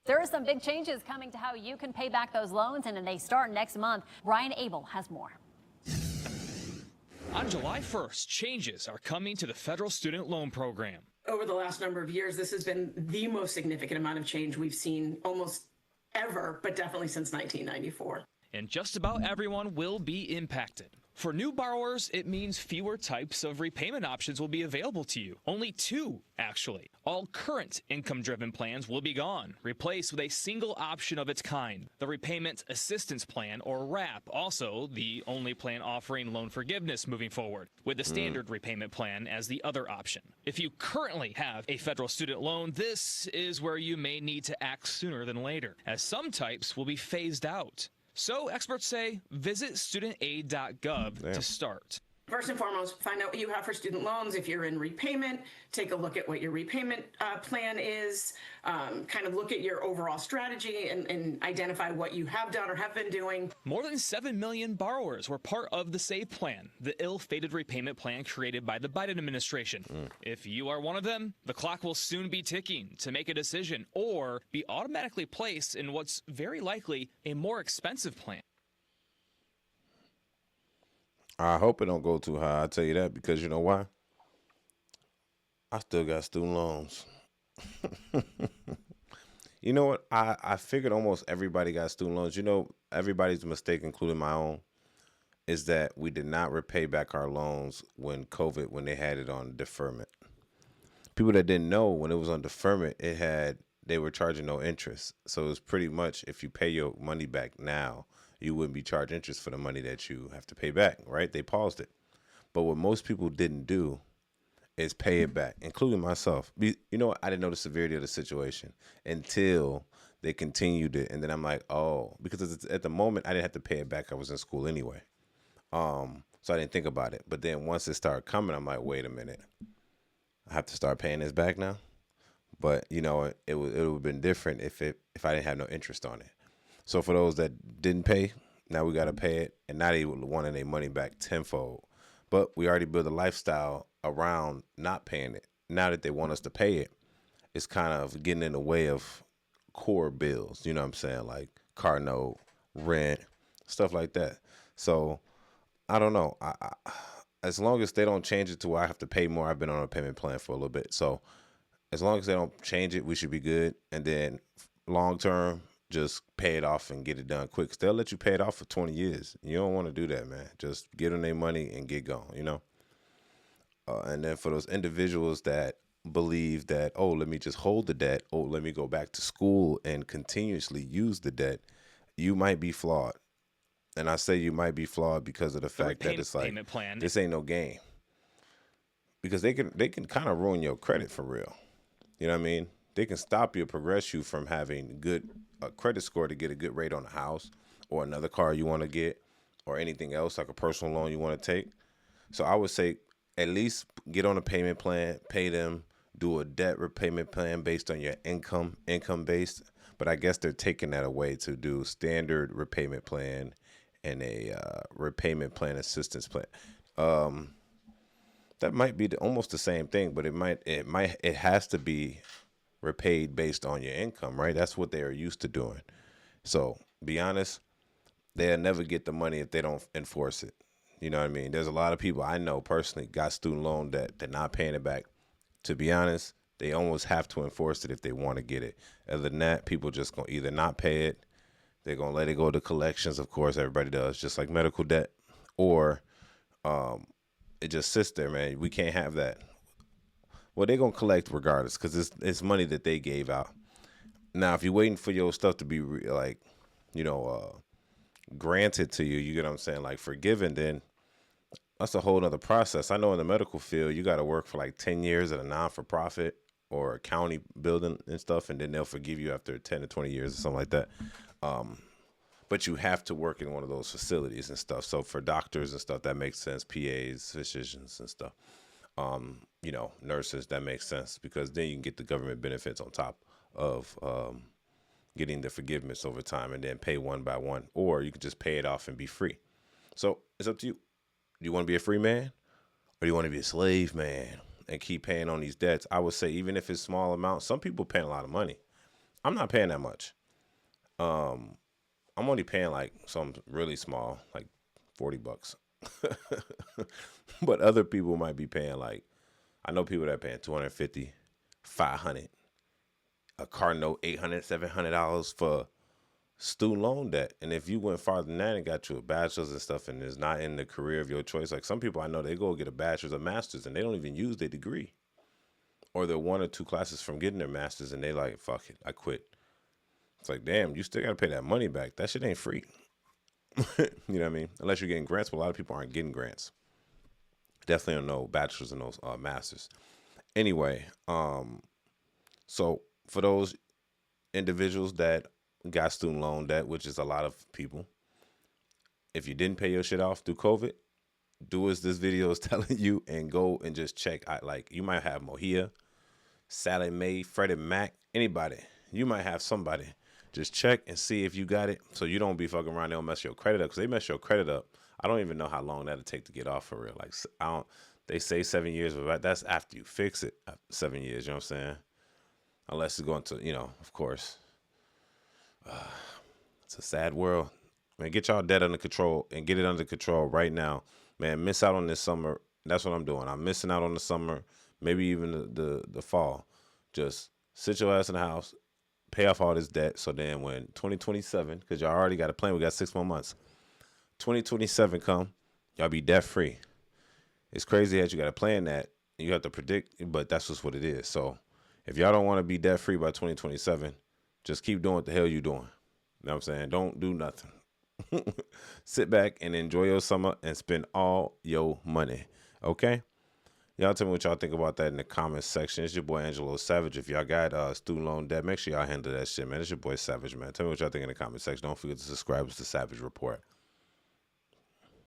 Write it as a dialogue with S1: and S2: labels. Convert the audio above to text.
S1: There are some big changes coming to how you can pay back those loans, and they start next month. Ryan Abel has more.
S2: On July 1st, changes are coming to the federal student loan program.
S3: Over the last number of years, this has been the most significant amount of change we've seen almost ever, but definitely since 1994.
S2: And just about everyone will be impacted. For new borrowers, it means fewer types of repayment options will be available to you. Only 2, actually. All current income-driven plans will be gone, replaced with a single option of its kind, the Repayment Assistance Plan, or RAP, also the only plan offering loan forgiveness moving forward, with the standard repayment plan as the other option. If you currently have a federal student loan, this is where you may need to act sooner than later, as some types will be phased out. So experts say visit studentaid.gov to start.
S3: First and foremost, find out what you have for student loans. If you're in repayment, take a look at what your repayment plan is, kind of look at your overall strategy and identify what you have done or have been doing.
S2: More than 7 million borrowers were part of the SAVE plan, the ill-fated repayment plan created by the Biden administration. If you are one of them, the clock will soon be ticking to make a decision or be automatically placed in what's very likely a more expensive plan.
S4: I hope it don't go too high. I'll tell you that, because you know why? I still got student loans. You know what? I figured almost everybody got student loans. You know, everybody's mistake, including my own, is that we did not repay back our loans when they had it on deferment. People that didn't know, when it was on deferment, they were charging no interest. So it was pretty much, if you pay your money back now, you wouldn't be charged interest for the money that you have to pay back, right? They paused it. But what most people didn't do is pay it back, including myself. You know what? I didn't know the severity of the situation until they continued it. And then I'm like, oh, because at the moment, I didn't have to pay it back. I was in school anyway. So I didn't think about it. But then once it started coming, I'm like, wait a minute. I have to start paying this back now? But, you know, it would have been different if I didn't have no interest on it. So for those that didn't pay, now we got to pay it, and now they wanting their money back tenfold. But we already built a lifestyle around not paying it. Now that they want us to pay it, it's kind of getting in the way of core bills. You know what I'm saying? Like car note, rent, stuff like that. So I don't know. As long as they don't change it to where I have to pay more, I've been on a payment plan for a little bit. So as long as they don't change it, we should be good. And then long term, just pay it off and get it done quick. 'Cause they'll let you pay it off for 20 years. You don't want to do that, man. Just give them their money and get gone, you know? And then for those individuals that believe that, oh, let me just hold the debt, oh, let me go back to school and continuously use the debt, you might be flawed. And I say you might be flawed because of the fact that it's like, this ain't no game. Because they can kind of ruin your credit for real. You know what I mean? They can stop you, progress you from having a credit score to get a good rate on a house or another car you want to get or anything else like a personal loan you want to take. So I would say at least get on a payment plan, pay them, do a debt repayment plan based on your income based. But I guess they're taking that away to do standard repayment plan and a repayment plan assistance plan. That might be almost the same thing, but it has to be repaid based on your income, right? That's what they are used to doing. So be honest, they'll never get the money if they don't enforce it. You know what I mean? There's a lot of people I know personally got student loan that they're not paying it back. To be honest, they almost have to enforce it if they want to get it. Other than that, people just gonna either not pay it, they're gonna let it go to collections, of course, everybody does, just like medical debt, or it just sits there, man. We can't have that. Well, they're going to collect regardless because it's money that they gave out. Now, if you're waiting for your stuff to be granted to you, you get what I'm saying, like forgiven, then that's a whole other process. I know in the medical field, you got to work for like 10 years at a non-for-profit or a county building and stuff, and then they'll forgive you after 10 to 20 years or something like that. But you have to work in one of those facilities and stuff. So for doctors and stuff, that makes sense. PAs, physicians and stuff. Nurses, that makes sense because then you can get the government benefits on top of getting the forgiveness over time and then pay one by one, or you can just pay it off and be free. So it's up to you. Do you want to be a free man or do you want to be a slave man and keep paying on these debts? I would say even if it's small amounts, some people paying a lot of money. I'm not paying that much. I'm only paying like something really small, like $40. But other people might be paying like, I know people that are paying 250, 500, a car note, $800, $700 for student loan debt. And if you went farther than that and got you a bachelor's and stuff and is not in the career of your choice, like some people I know, they go get a bachelor's or master's and they don't even use their degree. Or they're 1 or 2 classes from getting their master's and they like, fuck it, I quit. It's like, damn, you still got to pay that money back. That shit ain't free. You know what I mean? Unless you're getting grants, but a lot of people aren't getting grants. Definitely don't know bachelors and those masters. Anyway, so for those individuals that got student loan debt, which is a lot of people, if you didn't pay your shit off through COVID, do as this video is telling you and go and just check. Like you might have Mohia, Sally Mae, Freddie Mac, anybody. You might have somebody. Just check and see if you got it, so you don't be fucking around. They'll mess your credit up, because they mess your credit up. I don't even know how long that'll take to get off for real. Like I don't. They say 7 years, but that's after you fix it. 7 years, you know what I'm saying? Unless it's going to, of course. It's a sad world. Man, get y'all debt under control and get it under control right now. Man, miss out on this summer. That's what I'm doing. I'm missing out on the summer, maybe even the fall. Just sit your ass in the house, pay off all this debt. So then when 2027, because y'all already got a plan, we got 6 more months. 2027 come, y'all be debt free. It's crazy that you got to plan that. You have to predict, but that's just what it is. So if y'all don't want to be debt free by 2027, just keep doing what the hell you doing. You know what I'm saying? Don't do nothing. Sit back and enjoy your summer and spend all your money. Okay? Y'all tell me what y'all think about that in the comments section. It's your boy Angelo Savage. If y'all got student loan debt, make sure y'all handle that shit, man. It's your boy Savage, man. Tell me what y'all think in the comment section. Don't forget to subscribe to the Savage Report.